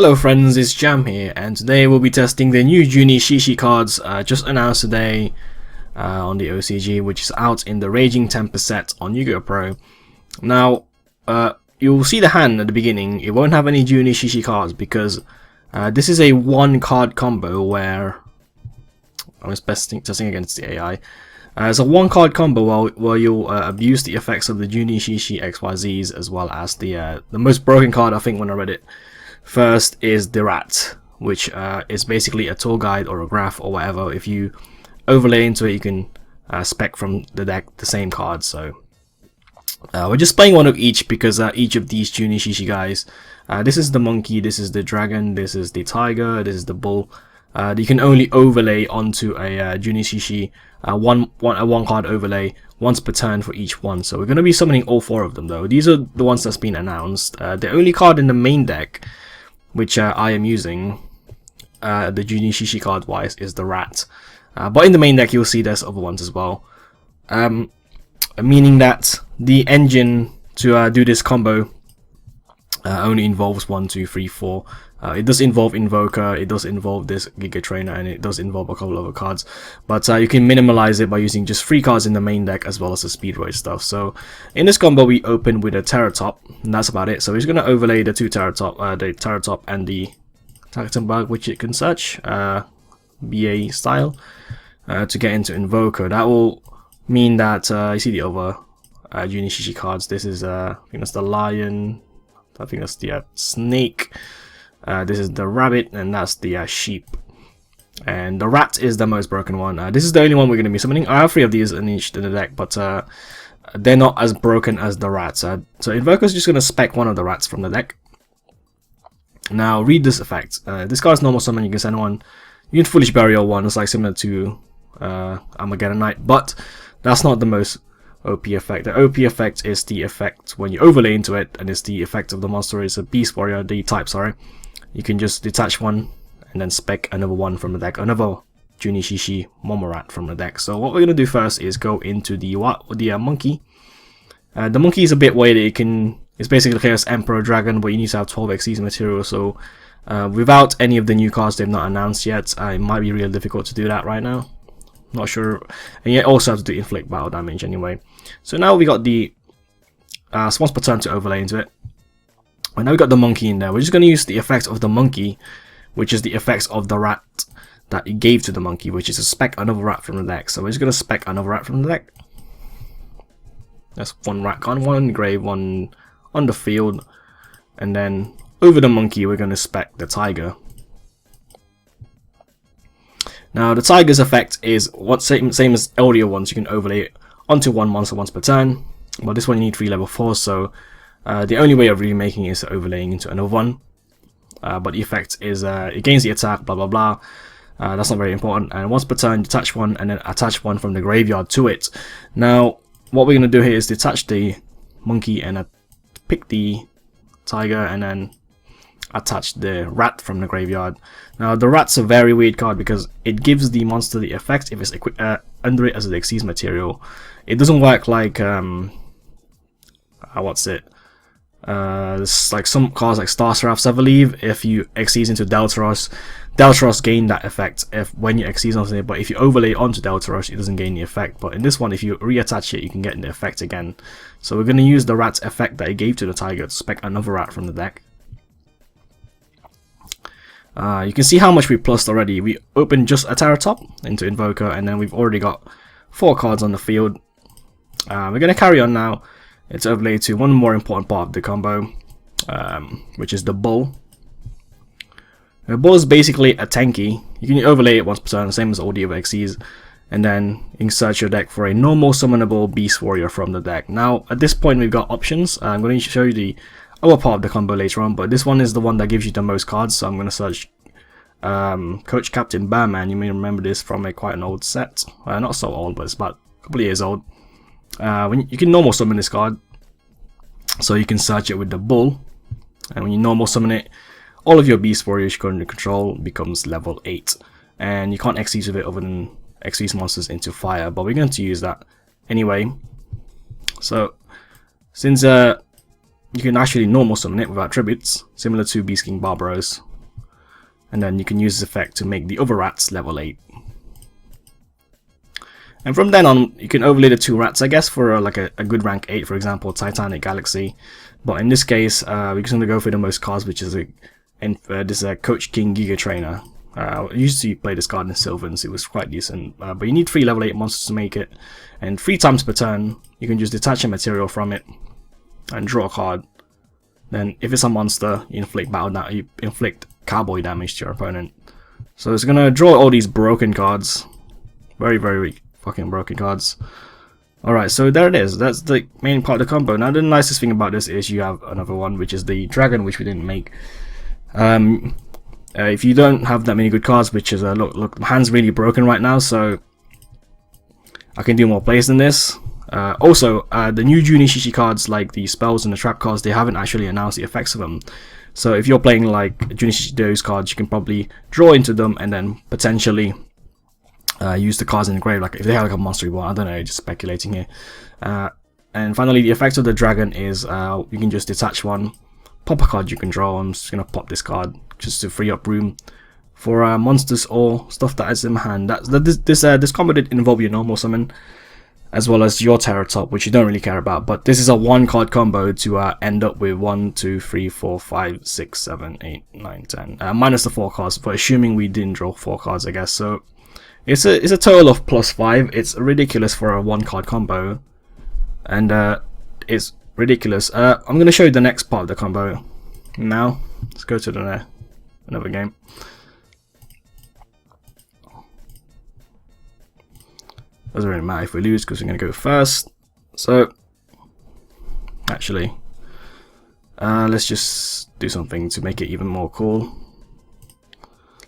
Hello friends, it's Jam here, and today we'll be testing the new Juunishishi cards just announced today on the OCG, which is out in the Raging Tempest set on Yu-Gi-Oh! Pro. Now, you'll see the hand at the beginning. It won't have any Juunishishi cards because this is a one-card combo where I'm just testing against the AI. It's a one-card combo where you'll abuse the effects of the Juunishishi Xyz as well as the most broken card I think when I read it. First is the rat, which is basically a tour guide or a graph or whatever. If you overlay into it, you can spec from the deck the same card. So we're just playing one of each because each of these Juunishishi guys, this is the monkey, this is the dragon, this is the tiger, this is the bull. You can only overlay onto a Juunishishi a one card overlay once per turn for each one. So we're going to be summoning all four of them though. These are the ones that's been announced. The only card in the main deck which I am using, the Juunishishi card wise, is the rat. But in the main deck you'll see there's other ones as well. Meaning that the engine to do this combo only involves 1, 2, 3, 4. It does involve Invoker, it does involve this Giga Trainer, and it does involve a couple of other cards. But you can minimalize it by using just 3 cards in the main deck as well as the Speedroid stuff. So in this combo we open with a Terrortop, and that's about it. So we're just going to overlay the two Terrortop, and the Tactum Bug, which it can search, BA style, to get into Invoker. That will mean that you see the other Juunishishi cards. This is I think that's the lion, I think that's the snake. This is the rabbit, and that's the sheep. And the rat is the most broken one. This is the only one we're going to be summoning. I have 3 of these in the deck, but they're not as broken as the rats. So Invoker's just going to spec one of the rats from the deck. Now, read this effect. This card's normal summon, you can send one. You can Foolish Burial one, it's like similar to Armageddon Knight, but that's not the most OP effect. The OP effect is the effect when you overlay into it, and it's the effect of the monster is a Beast Warrior, the type, sorry. You can just detach one and then spec another one from the deck, another Juunishishi Molmorat from the deck. So what we're going to do first is go into the monkey. The monkey is a bit weighted. It's basically Chaos Emperor Dragon, but you need to have 12 Xyz material. So without any of the new cards they've not announced yet, it might be real difficult to do that right now. Not sure. And you also have to do inflict battle damage anyway. So now we got the once per turn to overlay into it. And now we got the monkey in there. We're just going to use the effect of the monkey, which is the effects of the rat that it gave to the monkey, which is to spec another rat from the deck. So we're just going to spec another rat from the deck. That's one rat gone, one in the grave, one on the field. And then over the monkey we're going to spec the tiger. Now the tiger's effect is same as earlier ones. You can overlay it onto one monster once per turn. But this one you need 3 level 4, so the only way of remaking it is overlaying into another one. But the effect is it gains the attack, blah blah blah. That's not very important. And once per turn, detach one and then attach one from the graveyard to it. Now, what we're going to do here is detach the monkey and pick the tiger and then attach the rat from the graveyard. Now, the rat's a very weird card because it gives the monster the effect if it's under it as an Xyz material. It doesn't work like what's it? It's like some cards like Star Seraphs, I believe. If you Xyz into Deltaros gain that effect when you Xyz onto it, but if you overlay onto Deltaros, it doesn't gain the effect. But in this one, if you reattach it, you can get the effect again. So we're going to use the rat's effect that it gave to the tiger to spec another rat from the deck. You can see how much we plussed already. We opened just a Terrortop into Invoker, and then we've already got 4 cards on the field. We're going to carry on now. It's overlaid to one more important part of the combo, which is the bull. The bull is basically a tanky. You can overlay it once per turn, same as all the other Xyz, and then insert your deck for a normal summonable Beast Warrior from the deck. Now, at this point, we've got options. I'm going to show you the other part of the combo later on, but this one is the one that gives you the most cards. So I'm going to search Coach Captain Bearman. You may remember this from quite an old set. Not so old, but it's about a couple of years old. You can normal summon this card, so you can search it with the bull, and when you normal summon it, all of your Beast Warriors you currently control becomes level 8, and you can't Xyz with it other than Xyz monsters into fire, but we're going to use that anyway. So since you can actually normal summon it without tributes, similar to Beast King Barbaros, and then you can use this effect to make the other rats level 8. And from then on, you can overlay the 2 rats, I guess, for like a good rank 8, for example, Titanic Galaxy. But in this case, we're just going to go for the most cards, which is this Coach King Giga Trainer. I used to play this card in Sylvans, it was quite decent. But you need 3 level 8 monsters to make it. And 3 times per turn, you can just detach a material from it and draw a card. Then, if it's a monster, you inflict cowboy damage to your opponent. So it's going to draw all these broken cards. Very, very fucking broken cards. Alright, so there it is. That's the main part of the combo. Now the nicest thing about this is you have another one, which is the dragon, which we didn't make. If you don't have that many good cards, which is look, my hand's really broken right now, so I can do more plays than this. Also, the new Juunishishi cards, like the spells and the trap cards, they haven't actually announced the effects of them. So if you're playing like Juunishishi those cards, you can probably draw into them and then potentially use the cards in the grave, like if they have like a monster reborn. I don't know, just speculating here. And finally, the effect of the dragon is you can just detach one, pop a card you can draw. I'm just gonna pop this card just to free up room for monsters or stuff that is in my hand. This combo did involve your normal summon as well as your Terrortop, which you don't really care about. But this is a 1-card combo to end up with 1, 2, 3, 4, 5, 6, 7, 8, 9, 10. Minus the 4 cards, but assuming we didn't draw 4 cards, I guess. So it's a total of +5. It's ridiculous for a 1-card combo, and it's ridiculous. I'm gonna show you the next part of the combo now. Let's go to another game. Doesn't really matter if we lose because we're gonna go first. So actually, let's just do something to make it even more cool.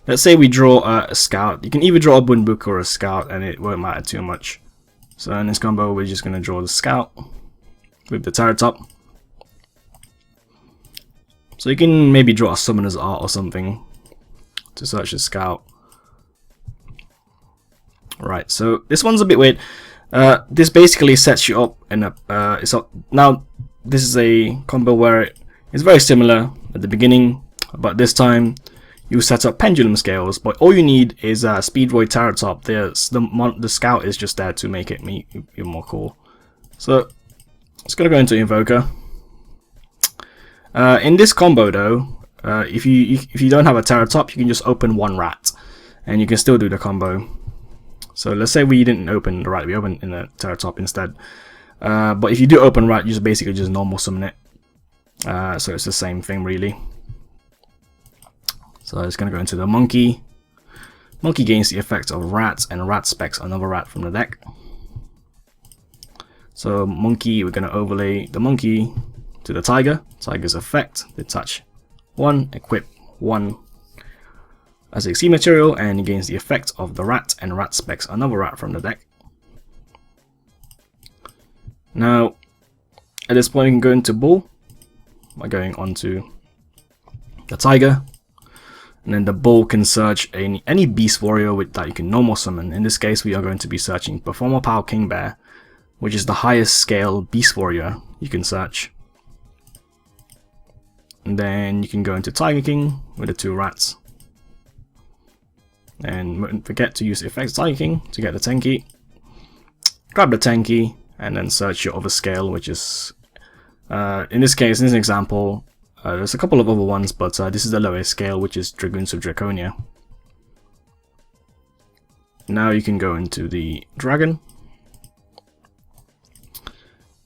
Let's say we draw a scout. You can either draw a Bunbuk or a scout, and it won't matter too much. So in this combo, we're just going to draw the scout with the Terrortop. So you can maybe draw a summoner's art or something to search the scout. Right, so this one's a bit weird. This basically sets you up in a. Now this is a combo where it's very similar at the beginning, but this time you set up Pendulum Scales, but all you need is a Speedroid Terrortop. The scout is just there to make it even more cool. So it's gonna go into Invoker. In this combo though, if you don't have a Terrortop, you can just open 1 rat, and you can still do the combo. So let's say we didn't open the rat, we opened in the Terrortop instead. But if you do open rat, you just basically just normal summon it. So it's the same thing really. So it's going to go into the monkey. Monkey gains the effect of rat, and rat specs another rat from the deck. So monkey, we're going to overlay the monkey to the tiger. Tiger's effect, detach 1, equip 1 as a C material, and he gains the effect of the rat, and rat specs another rat from the deck. Now, at this point, we can go into bull by going onto the tiger. And then the bull can search any beast warrior that you can normal summon. In this case, we are going to be searching Performer Power King Bear, which is the highest scale beast warrior you can search. And then you can go into Tiger King with the 2 rats. And don't forget to use the effects Tiger King to get the 10 key. Grab the 10 key and then search your other scale, which is, in this case, in this example, there's a couple of other ones, but this is the lowest scale, which is Dragoons of Draconia. Now you can go into the dragon.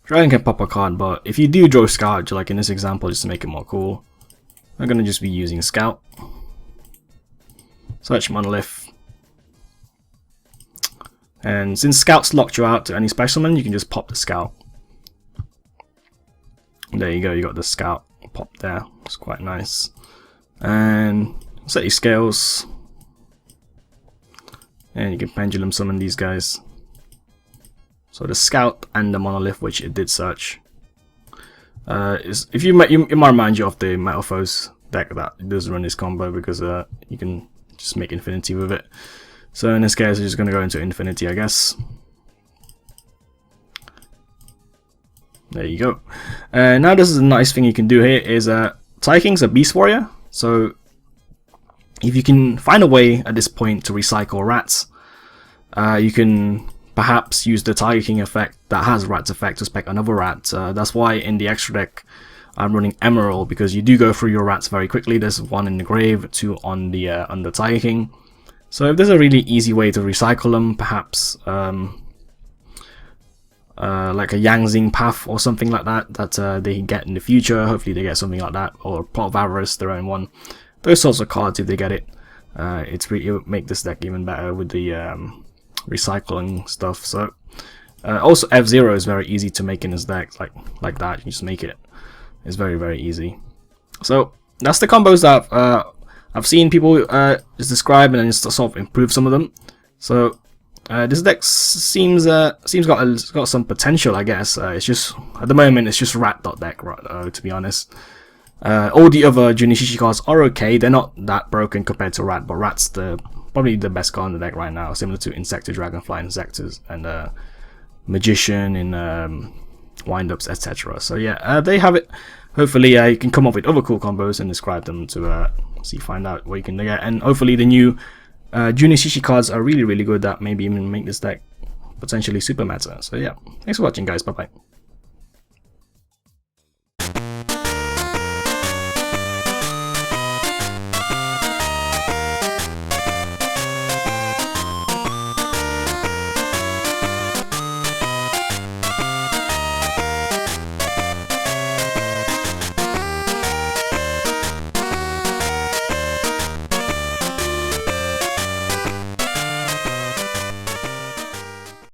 Dragon can pop a card, but if you do draw Scout, like in this example, just to make it more cool, I'm going to just be using Scout. Search Monolith. And since Scout's locked you out to any special summon, you can just pop the Scout. There you go, you got the Scout pop there. It's quite nice. And set your scales. And you can pendulum summon these guys. So the Scout and the Monolith, which it did search. It might remind you of the Metalfoes deck that does run this combo, because you can just make infinity with it. So in this case, we're just going to go into infinity, I guess. There you go. Now this is a nice thing you can do here is Tiger King's a beast warrior. So if you can find a way at this point to recycle rats, you can perhaps use the Tiger King effect that has rat's effect to spec another rat. That's why in the extra deck I'm running Emerald, because you do go through your rats very quickly. There's 1 in the grave, 2 on the Tiger King. So if there's a really easy way to recycle them, perhaps like a Yangzing Path or something like that, that they get in the future. Hopefully they get something like that, or Pot of Avarice, their own one. Those sorts of cards, if they get it, it would make this deck even better with the recycling stuff. So also F-Zero is very easy to make in this deck, like that. You just make it. It's very easy. So that's the combos that I've seen people just describe and then just sort of improve some of them. So this deck seems got some potential, I guess. It's just at the moment it's just rat deck, right, to be honest. All the other Juunishishi cards are okay. They're not that broken compared to rat, but rat's probably the best card in the deck right now, similar to Insector, Dragonfly, Insectors, and Magician in Wind-Ups, etc. So yeah, they have it. Hopefully you can come up with other cool combos and describe them to find out what you can get. And hopefully the new Juunishishi cards are really good, that maybe even make this deck potentially super meta. So yeah, thanks for watching, guys. Bye bye.